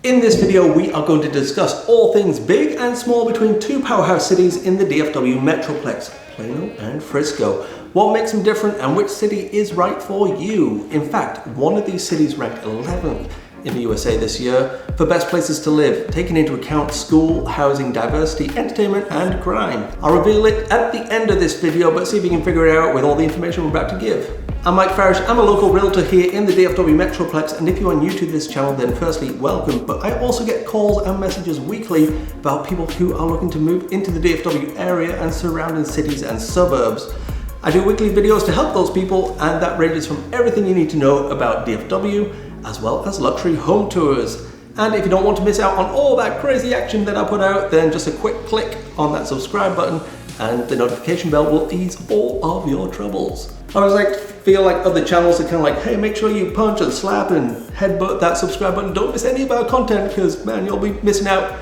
In this video, we are going to discuss all things big and small between two powerhouse cities in the DFW Metroplex, Plano and Frisco. What makes them different and which city is right for you? In fact, one of these cities ranked 11th in the USA this year for best places to live, taking into account school, housing, diversity, entertainment, and crime. I'll reveal it at the end of this video, but see if you can figure it out with all the information we're about to give. I'm Mike Farish, I'm a local realtor here in the DFW Metroplex, and if you are new to this channel, then firstly, welcome, but I also get calls and messages weekly about people who are looking to move into the DFW area and surrounding cities and suburbs. I do weekly videos to help those people, and that ranges from everything you need to know about DFW, as well as luxury home tours. And if you don't want to miss out on all that crazy action that I put out, then just a quick click on that subscribe button, and the notification bell will ease all of your troubles. I always feel like other channels are kind of like, hey, make sure you punch and slap and headbutt that subscribe button. Don't miss any of our content because, man, you'll be missing out.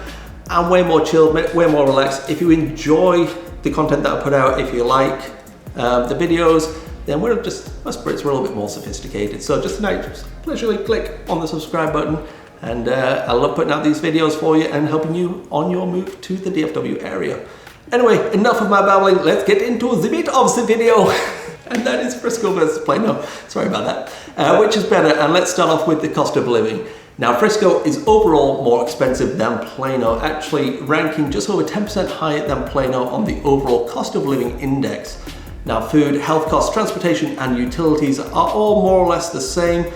I'm way more chilled, way more relaxed. If you enjoy the content that I put out, if you like the videos, then we're a little bit more sophisticated. So just tonight, just literally click on the subscribe button, and I love putting out these videos for you and helping you on your move to the DFW area. Anyway, enough of my babbling. Let's get into the meat of the video. And that is Frisco versus Plano. Sorry about that. Which is better? And let's start off with the cost of living. Now, Frisco is overall more expensive than Plano, actually ranking just over 10% higher than Plano on the overall cost of living index. Now, food, health costs, transportation, and utilities are all more or less the same,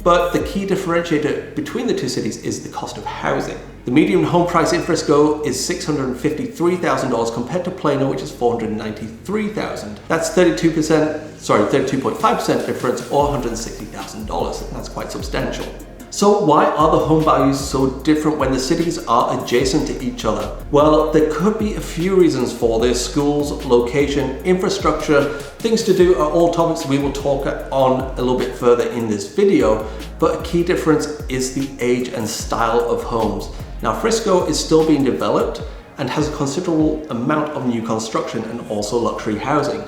but the key differentiator between the two cities is the cost of housing. The median home price in Frisco is $653,000 compared to Plano, which is $493,000. That's 32.5% difference, or $160,000. That's quite substantial. So why are the home values so different when the cities are adjacent to each other? Well, there could be a few reasons for this. Schools, location, infrastructure, things to do are all topics we will talk on a little bit further in this video, but a key difference is the age and style of homes. Now, Frisco is still being developed and has a considerable amount of new construction and also luxury housing.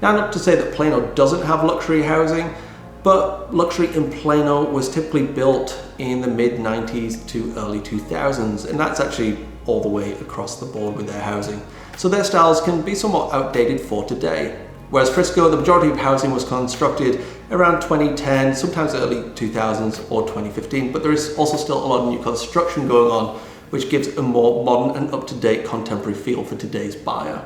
Now, not to say that Plano doesn't have luxury housing, but luxury in Plano was typically built in the mid-90s to early 2000s, and that's actually all the way across the board with their housing. So their styles can be somewhat outdated for today. Whereas Frisco, the majority of housing was constructed around 2010, sometimes early 2000s or 2015, but there is also still a lot of new construction going on, which gives a more modern and up-to-date contemporary feel for today's buyer.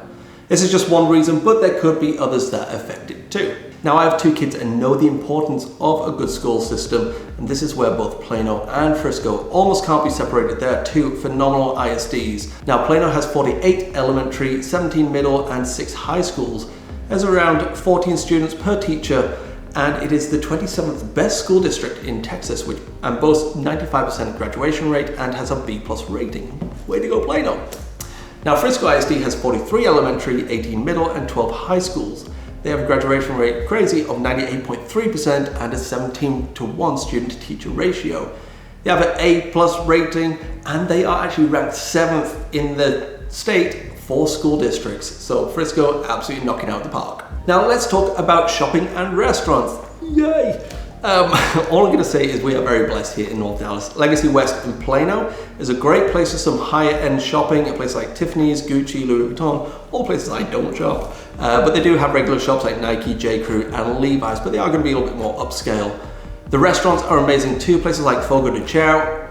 This is just one reason, but there could be others that affect it too. Now, I have two kids and know the importance of a good school system, and this is where both Plano and Frisco almost can't be separated. They are two phenomenal ISDs. Now, Plano has 48 elementary, 17 middle, and 6 high schools. There's around 14 students per teacher, and it is the 27th best school district in Texas, and boasts 95% graduation rate and has a B+ rating. Way to go, Plano! Now, Frisco ISD has 43 elementary, 18 middle, and 12 high schools. They have a graduation rate crazy of 98.3% and a 17-to-1 student-to-teacher ratio. They have an A+ rating, and they are actually ranked 7th in the state for school districts. So Frisco absolutely knocking out the park. Now let's talk about shopping and restaurants. Yay! All I'm going to say is we are very blessed here in North Dallas. Legacy West in Plano is a great place for some higher end shopping, a place like Tiffany's, Gucci, Louis Vuitton, all places I don't shop. But they do have regular shops like Nike, J. Crew, and Levi's, but they are going to be a little bit more upscale. The restaurants are amazing too, places like Fogo de Chao.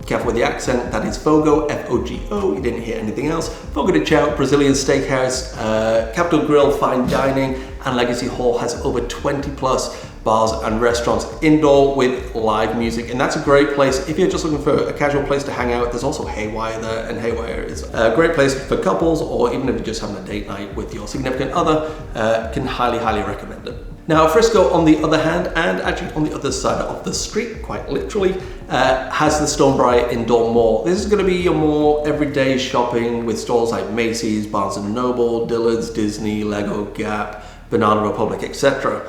Careful with the accent, that is Fogo, F-O-G-O, you didn't hear anything else. Fogo de Chao, Brazilian Steakhouse, Capitol Grill, Fine Dining, and Legacy Hall has over 20+ bars and restaurants indoor with live music, and that's a great place if you're just looking for a casual place to hang out. There's also Haywire there, and Haywire is a great place for couples, or even if you're just having a date night with your significant other. Can highly recommend it. Now, Frisco, on the other hand, and actually on the other side of the street, quite literally, has the Stonebriar Indoor Mall. This is going to be your more everyday shopping with stores like Macy's, Barnes & Noble, Dillard's, Disney, Lego, Gap, Banana Republic, etc.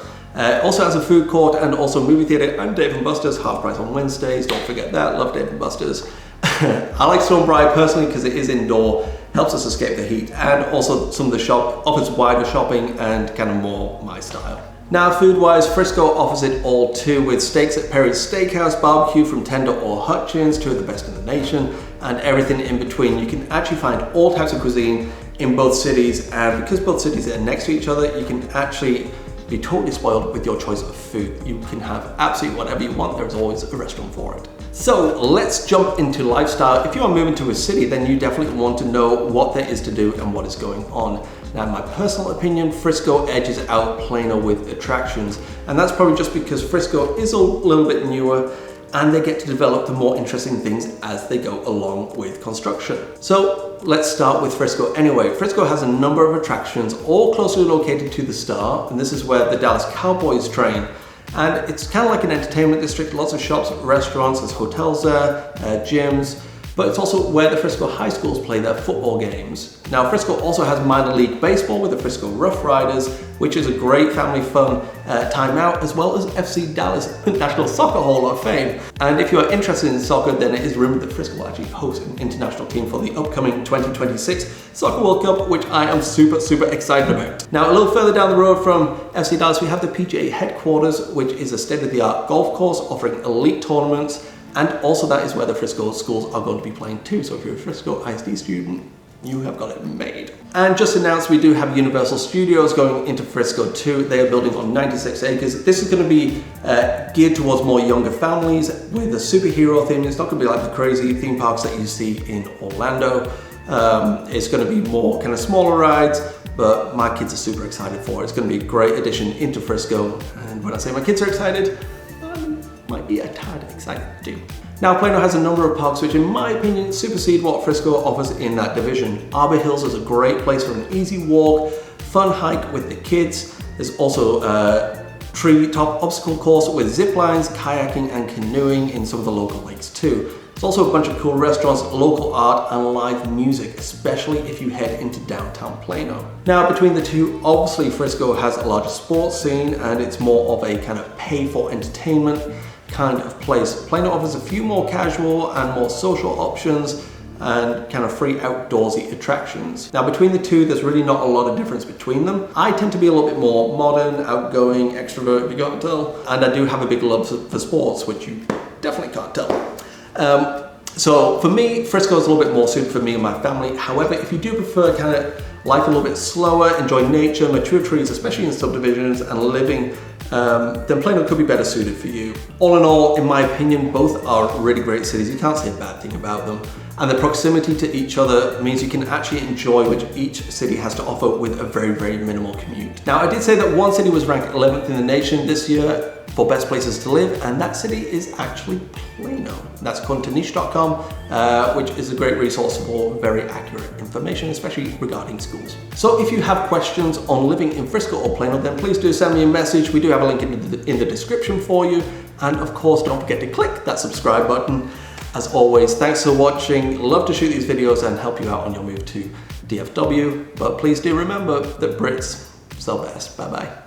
Also has a food court and also movie theater and Dave & Buster's, half price on Wednesdays. Don't forget that, love Dave & Buster's. I like Stonebriar personally because it is indoor, helps us escape the heat, and also some of the shop offers wider shopping and kind of more my style. Now food-wise, Frisco offers it all too, with steaks at Perry's Steakhouse, barbecue from Tender or Hutchins, two of the best in the nation, and everything in between. You can actually find all types of cuisine in both cities, and because both cities are next to each other, you can actually be totally spoiled with your choice of food. You can have absolutely whatever you want. There's always a restaurant for it. So let's jump into lifestyle. If you are moving to a city, then you definitely want to know what there is to do and what is going on. Now, in my personal opinion, Frisco edges out Plano with attractions, and that's probably just because Frisco is a little bit newer and they get to develop the more interesting things as they go along with construction. So let's start with Frisco anyway. Frisco has a number of attractions, all closely located to the Star, and this is where the Dallas Cowboys train. And it's kind of like an entertainment district, lots of shops, restaurants, there's hotels there, gyms, but it's also where the Frisco high schools play their football games. Now, Frisco also has minor league baseball with the Frisco Rough Riders, which is a great family fun time out, as well as FC Dallas National Soccer Hall of Fame. And if you are interested in soccer, then it is rumored that Frisco will actually host an international team for the upcoming 2026 Soccer World Cup, which I am super excited about. Now, a little further down the road from FC Dallas, we have the PGA headquarters, which is a state-of-the-art golf course offering elite tournaments. And also that is where the Frisco schools are going to be playing too. So if you're a Frisco ISD student, you have got it made. And just announced, we do have Universal Studios going into Frisco too. They are building on 96 acres. This is going to be geared towards more younger families with a superhero theme. It's not going to be like the crazy theme parks that you see in Orlando. It's going to be more kind of smaller rides, but my kids are super excited for it. It's going to be a great addition into Frisco. And when I say my kids are excited, might be a tad excited too. Now, Plano has a number of parks which in my opinion supersede what Frisco offers in that division. Arbor Hills is a great place for an easy walk, fun hike with the kids. There's also a treetop obstacle course with zip lines, kayaking and canoeing in some of the local lakes too. There's also a bunch of cool restaurants, local art and live music, especially if you head into downtown Plano. Now, between the two, obviously Frisco has a larger sports scene and it's more of a kind of pay for entertainment kind of place. Plano offers a few more casual and more social options and kind of free outdoorsy attractions. Now, between the two, there's really not a lot of difference between them. I tend to be a little bit more modern, outgoing, extrovert, if you can't tell, and I do have a big love for sports, which you definitely can't tell. So for me, Frisco is a little bit more suited for me and my family. However, if you do prefer kind of life a little bit slower, enjoy nature, mature trees, especially in subdivisions, and living, then Plano could be better suited for you. All in all, in my opinion, both are really great cities. You can't say a bad thing about them. And the proximity to each other means you can actually enjoy what each city has to offer with a very minimal commute. Now, I did say that one city was ranked 11th in the nation this year for best places to live, and that city is actually Plano. That's according to niche.com, which is a great resource for very accurate information, especially regarding schools. So if you have questions on living in Frisco or Plano, then please do send me a message. We do have a link in the description for you. And of course, don't forget to click that subscribe button. As always, thanks for watching. Love to shoot these videos and help you out on your move to DFW. But please do remember that Brits sell best. Bye-bye.